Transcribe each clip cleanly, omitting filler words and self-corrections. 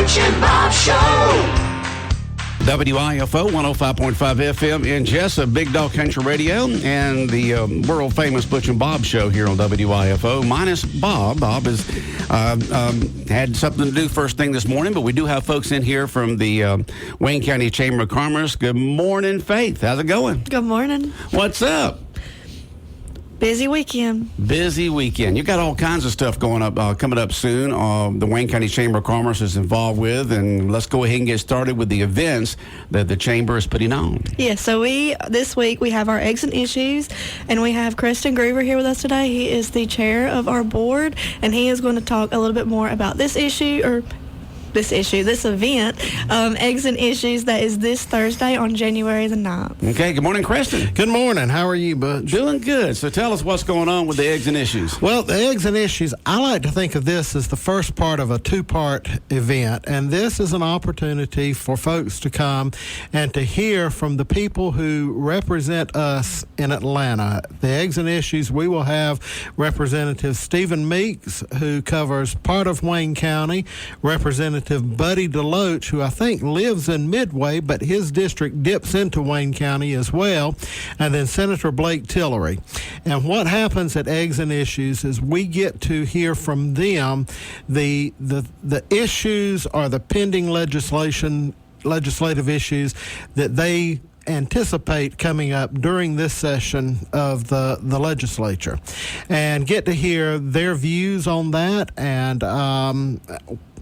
Butch and Bob Show. WIFO 105.5 FM in Jesup, Big Dog Country Radio, and the world-famous Butch and Bob Show here on WIFO, minus Bob. Bob has had something to do first thing this morning, but we do have folks in here from the Wayne County Chamber of Commerce. Good morning, Faith. How's it going? Good morning. What's up? Busy weekend. Busy weekend. You got all kinds of stuff going up, coming up soon. The Wayne County Chamber of Commerce is involved with, and let's go ahead and get started with the events that the Chamber is putting on. Yeah, so this week we have our Eggs and Issues, and we have Kristen Groover here with us today. He is the chair of our board, and he is going to talk a little bit more about this event, Eggs and Issues, that is this Thursday on January the 9th. Okay, good morning, Kristen. Good morning. How are you, Butch? Doing good. So tell us what's going on with the Eggs and Issues. Well, the Eggs and Issues, I like to think of this as the first part of a two-part event, and this is an opportunity for folks to come and to hear from the people who represent us in Atlanta. The Eggs and Issues, we will have Representative Stephen Meeks, who covers part of Wayne County, Representative Buddy Deloach, who I think lives in Midway, but his district dips into Wayne County as well, and then Senator Blake Tillery. And what happens at Eggs and Issues is we get to hear from them the issues or the pending legislative issues that they anticipate coming up during this session of the legislature, and get to hear their views on that and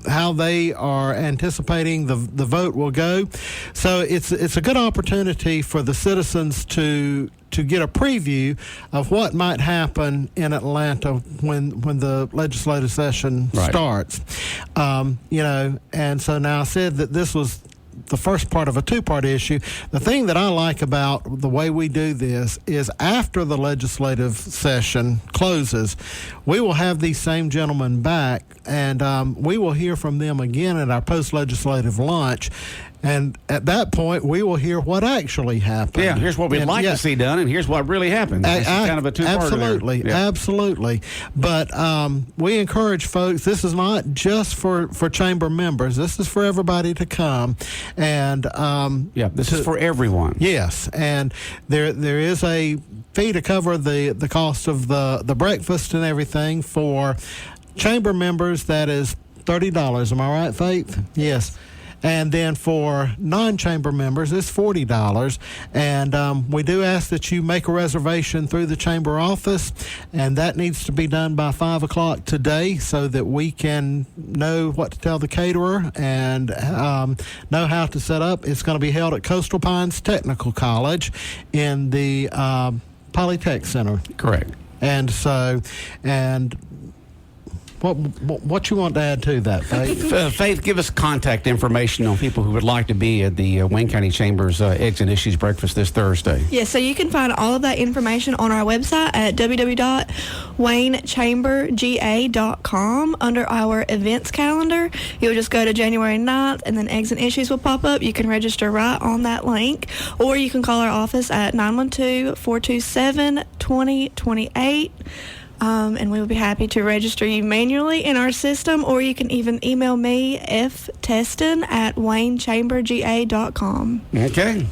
how they are anticipating the vote will go. So it's a good opportunity for the citizens to get a preview of what might happen in Atlanta when the legislative session starts. And so now I said that this was the first part of a two-part issue. The thing that I like about the way we do this is after the legislative session closes, we will have these same gentlemen back, and we will hear from them again at our post-legislative lunch. And at that point, we will hear what actually happened. Yeah, here's what we'd like to see done, and here's what really happened. It's kind of a two-parter. Absolutely. But we encourage folks, this is not just for chamber members. This is for everybody to come. And this is for everyone. Yes, and there is a fee to cover the cost of the breakfast and everything. For chamber members, that is $30. Am I right, Faith? Yes. And then for non-chamber members, it's $40. And we do ask that you make a reservation through the chamber office, and that needs to be done by 5 o'clock today so that we can know what to tell the caterer and know how to set up. It's going to be held at Coastal Pines Technical College in the Polytech Center. Correct. And so, What you want to add to that, Faith? Faith, give us contact information on people who would like to be at the Wayne County Chamber's Eggs and Issues breakfast this Thursday. Yeah, so you can find all of that information on our website at www.waynechamberga.com under our events calendar. You'll just go to January 9th, and then Eggs and Issues will pop up. You can register right on that link, or you can call our office at 912-427-2028. And we will be happy to register you manually in our system, or you can even email me, fteston@waynechamberga.com. Okay.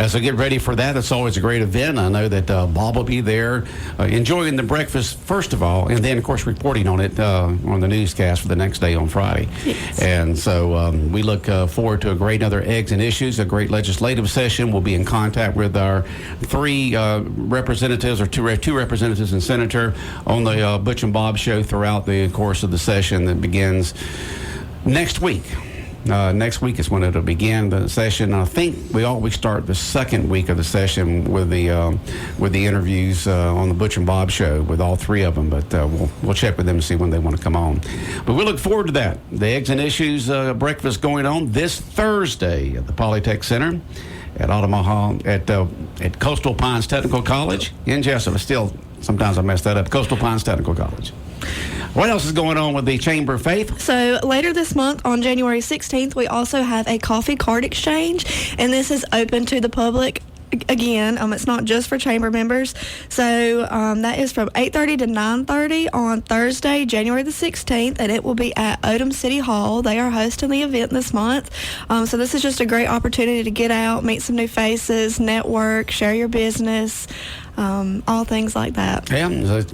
So get ready for that. It's always a great event. I know that Bob will be there enjoying the breakfast, first of all, and then, of course, reporting on it on the newscast for the next day on Friday. Yes. And so we look forward to a great other Eggs and Issues, a great legislative session. We'll be in contact with our three representatives, or two representatives and senator, on the Butch and Bob Show throughout the course of the session that begins next week. Next week is when it'll begin, the session. I think we always start the second week of the session with the interviews on the Butch and Bob Show with all three of them, but we'll check with them and see when they want to come on. But we look forward to that. The Eggs and Issues breakfast going on this Thursday at the Polytech Center at at Coastal Pines Technical College in Jesup. Sometimes I mess that up. Coastal Pines Technical College. What else is going on with the Chamber of Faith? So later this month, on January 16th, we also have a coffee card exchange, and this is open to the public. again, it's not just for chamber members. So that is from 8:30 to 9:30 on Thursday, January the 16th, and it will be at Odom City Hall. They are hosting the event this month. So this is just a great opportunity to get out, meet some new faces, network, share your business, all things like that. Yeah, it's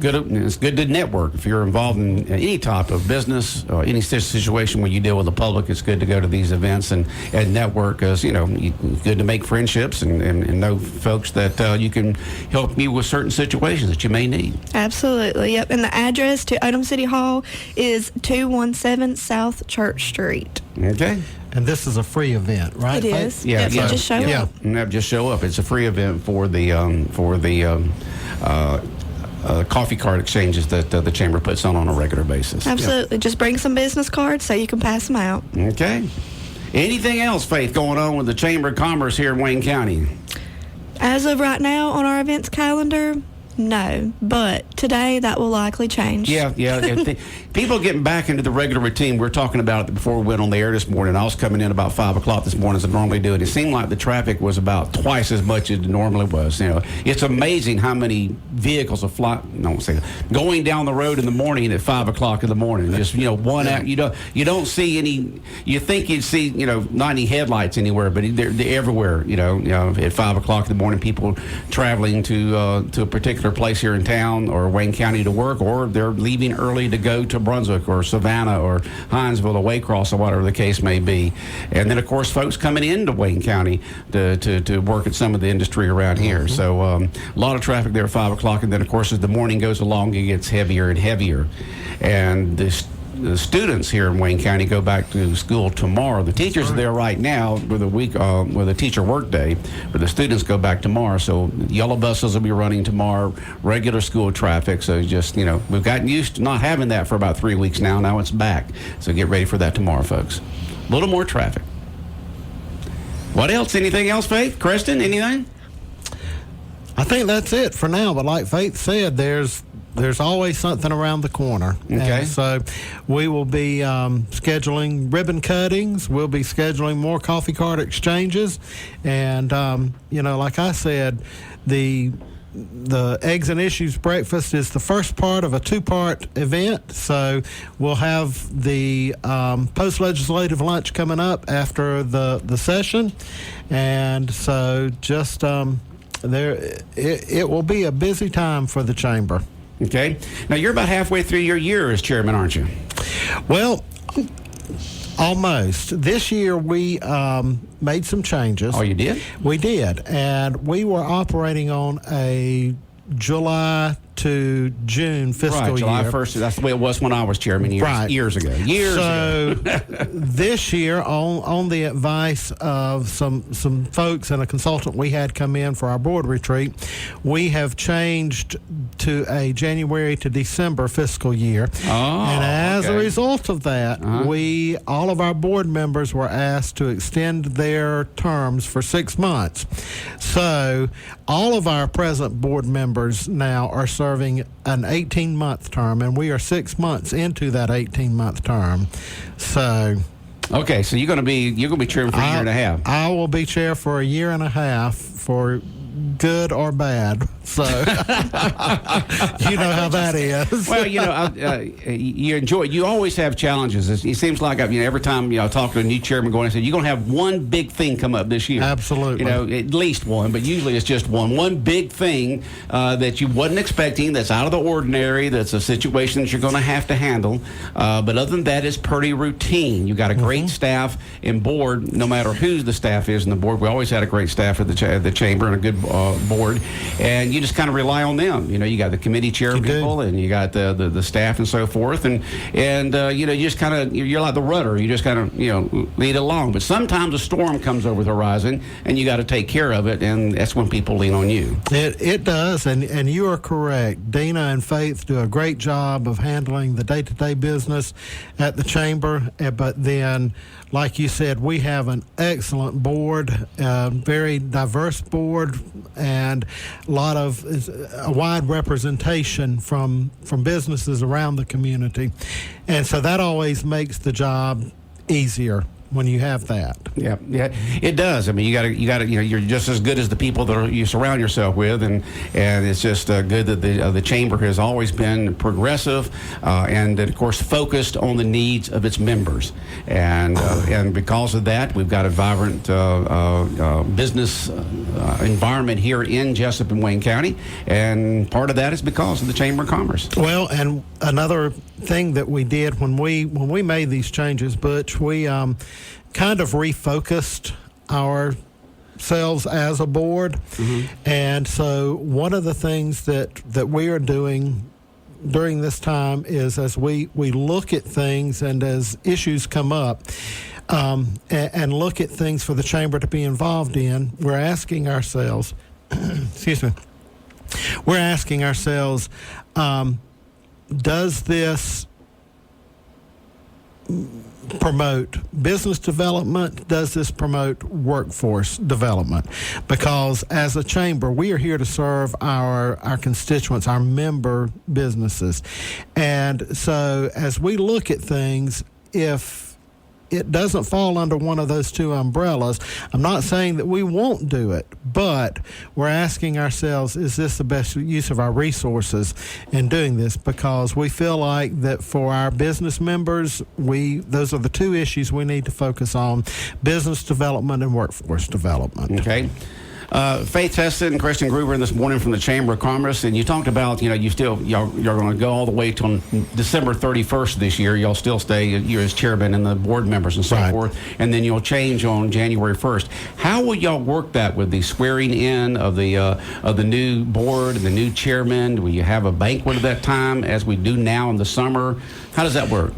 good to network. If you're involved in any type of business or any situation where you deal with the public, it's good to go to these events and network, because, good to make friendships and know folks that you can help you with certain situations that you may need. Absolutely, yep. And the address to Odom City Hall is 217 South Church Street. Okay. And this is a free event, right? It is. Yeah, So just show up. Just show up. It's a free event for the coffee card exchanges that the chamber puts on a regular basis. Absolutely. Just bring some business cards so you can pass them out. Okay. Anything else, Faith, going on with the Chamber of Commerce here in Wayne County? As of right now on our events calendar, no, but today that will likely change. Yeah. People getting back into the regular routine. We were talking about it before we went on the air this morning. I was coming in about 5 o'clock this morning as I normally do, and it seemed like the traffic was about twice as much as it normally was. It's amazing how many vehicles are going down the road in the morning at 5 o'clock in the morning. Just one out. You don't see any. You think you'd see not any headlights anywhere, but they're everywhere. At 5 o'clock in the morning, people traveling to a particular place here in town or Wayne County to work, or they're leaving early to go to Brunswick or Savannah or Hinesville or Waycross or whatever the case may be. And then, of course, folks coming into Wayne County to work at some of the industry around here. So a lot of traffic there at 5 o'clock. And then, of course, as the morning goes along, it gets heavier and heavier. And the students here in Wayne County go back to school tomorrow. The teachers are there right now with a teacher work day, but the students go back tomorrow. So yellow buses will be running tomorrow, regular school traffic. So just, we've gotten used to not having that for about 3 weeks now. Now it's back. So get ready for that tomorrow, folks. A little more traffic. What else? Anything else, Faith? Kristen, anything? I think that's it for now. But like Faith said, there's always something around the corner. Okay. And so we will be scheduling ribbon cuttings. We'll be scheduling more coffee card exchanges. And, like I said, the Eggs and Issues Breakfast is the first part of a two-part event. So we'll have the post-legislative lunch coming up after the session. And so just it will be a busy time for the chamber. Okay. Now, you're about halfway through your year as chairman, aren't you? Well, almost. This year we made some changes. Oh, you did? We did. And we were operating on a July to June fiscal year. July 1st. That's the way it was when I was chairman years ago. So this year, on the advice of some folks and a consultant we had come in for our board retreat, we have changed to a January to December fiscal year. Oh, and as a okay. result of that, all of our board members were asked to extend their terms for 6 months. So all of our present board members now are serving an 18-month term, and we are 6 months into that 18-month term. So, okay, so you're going to be chairman for a year and a half. I will be chair for a year and a half for good or bad. So you know how that is. Well, you enjoy it. You always have challenges. It seems like every time I talk to a new chairman going, I say, you're going to have one big thing come up this year. Absolutely. At least one, but usually it's just one big thing that you wasn't expecting, that's out of the ordinary, that's a situation that you're going to have to handle. But other than that, it's pretty routine. You got a great staff and board, no matter who the staff is in the board. We always had a great staff at the chamber and a good board, and you just kind of rely on them. You got the committee chair people, and you got the staff and so forth, and you just kind of, you're like the rudder. You just kind of lead along. But sometimes a storm comes over the horizon, and you got to take care of it, and that's when people lean on you. It does, and you are correct. Dina and Faith do a great job of handling the day-to-day business at the chamber, but then, like you said, we have an excellent board, very diverse board, and a wide representation from businesses around the community. And so that always makes the job easier when you have that. Yeah, it does. I mean, you got to, you're just as good as the people that you surround yourself with, and it's just good that the chamber has always been progressive, and of course focused on the needs of its members, and because of that, we've got a vibrant business environment here in Jesup and Wayne County, and part of that is because of the Chamber of Commerce. Well, and another thing that we did when we made these changes, Butch, we kind of refocused ourselves as a board. And so one of the things that we are doing during this time is, as we look at things and as issues come up, and look at things for the chamber to be involved in, we're asking ourselves, does this promote business development? Does this promote workforce development? Because as a chamber, we are here to serve our constituents, our member businesses. And so as we look at things, if it doesn't fall under one of those two umbrellas, I'm not saying that we won't do it, but we're asking ourselves, is this the best use of our resources in doing this? Because we feel like that for our business members, those are the two issues we need to focus on: business development and workforce development. Okay. Faith Heston and Kristen Gruber this morning from the Chamber of Commerce, and you talked about, you're going to go all the way till December 31st this year. You'll still stay, you're as chairman and the board members and so forth, and then you'll change on January 1st. How will y'all work that with the swearing in of the new board and the new chairman? Will you have a banquet at that time, as we do now in the summer? How does that work?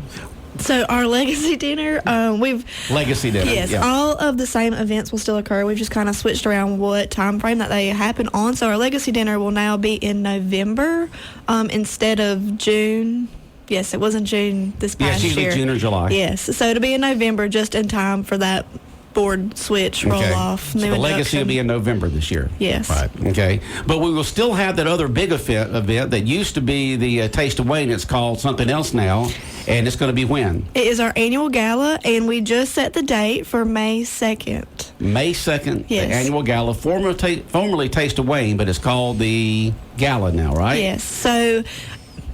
So our legacy dinner, Legacy dinner. Yes, yeah. All of the same events will still occur. We've just kind of switched around what time frame that they happen on. So our legacy dinner will now be in November instead of June. Yes, it was in June this past usually year. June or July. Yes, so it'll be in November, just in time for that board switch roll off. So the legacy will be in November this year. Yes. Right. Okay. But we will still have that other big event that used to be the Taste of Wayne. It's called something else now, and it's going to be when? It is our annual gala, and we just set the date for May 2nd. May 2nd, Yes. The annual gala, formerly Taste of Wayne, but it's called the gala now, right? Yes. So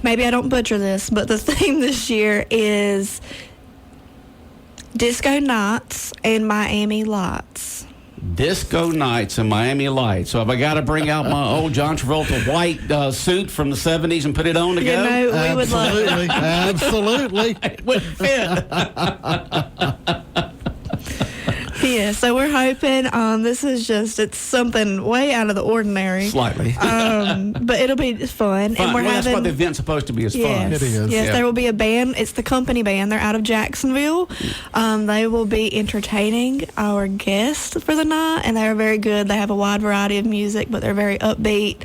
maybe I don't butcher this, but the theme this year is Disco Nights and Miami Lights. Disco Nights and Miami Lights. So have I got to bring out my old John Travolta white suit from the 70s and put it on to go? We would love it. Absolutely. It wouldn't fit. Yeah, so we're hoping this is it's something way out of the ordinary. Slightly. But it'll be fun. Fun. And we're That's what the event's supposed to be, is fun. Yes, It is. Yes, Yeah. there will be a band. It's the company band. They're out of Jacksonville. They will be entertaining our guests for the night, and they're very good. They have a wide variety of music, but they're very upbeat.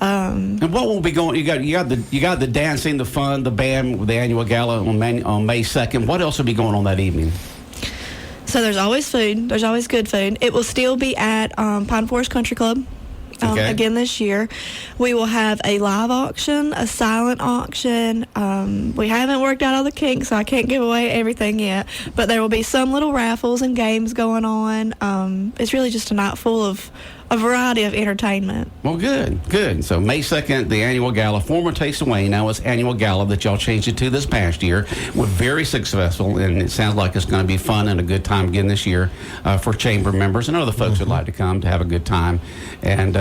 And what will be going? You got the dancing, the fun, the band, the annual gala on May 2nd. What else will be going on that evening? So there's always food. There's always good food. It will still be at Pine Forest Country Club. Again this year. We will have a live auction, a silent auction. We haven't worked out all the kinks, so I can't give away everything yet. But there will be some little raffles and games going on. It's really just a night full of a variety of entertainment. Well, good. So May 2nd, the annual gala, former Taste of Wayne, now it's annual gala that y'all changed it to this past year. We're very successful, and it sounds like it's going to be fun and a good time again this year for chamber members and other folks who'd like to come to have a good time and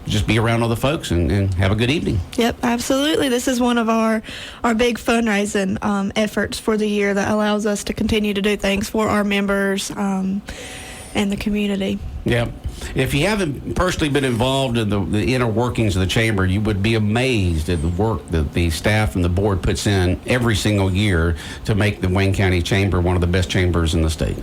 just be around other folks and have a good evening. Yep, absolutely. This is one of our big fundraising efforts for the year that allows us to continue to do things for our members and the community. Yeah. If you haven't personally been involved in the inner workings of the chamber, you would be amazed at the work that the staff and the board puts in every single year to make the Wayne County Chamber one of the best chambers in the state.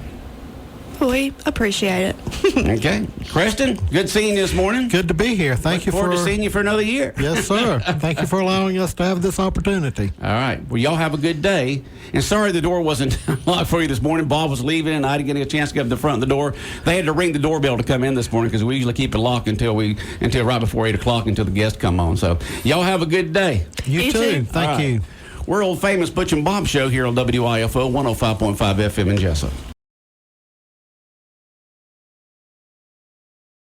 We appreciate it. Okay. Preston, good seeing you this morning. Good to be here. Thank you Look forward for to seeing you for another year. Yes, sir. Thank you for allowing us to have this opportunity. All right. Well, y'all have a good day. And sorry the door wasn't locked for you this morning. Bob was leaving, and I didn't get a chance to get up to the front of the door. They had to ring the doorbell to come in this morning because we usually keep it locked until right before 8 o'clock until the guests come on. So y'all have a good day. You too. too. Thank All right. you. world famous Butch and Bob show here on WIFO 105.5 FM in Jesup.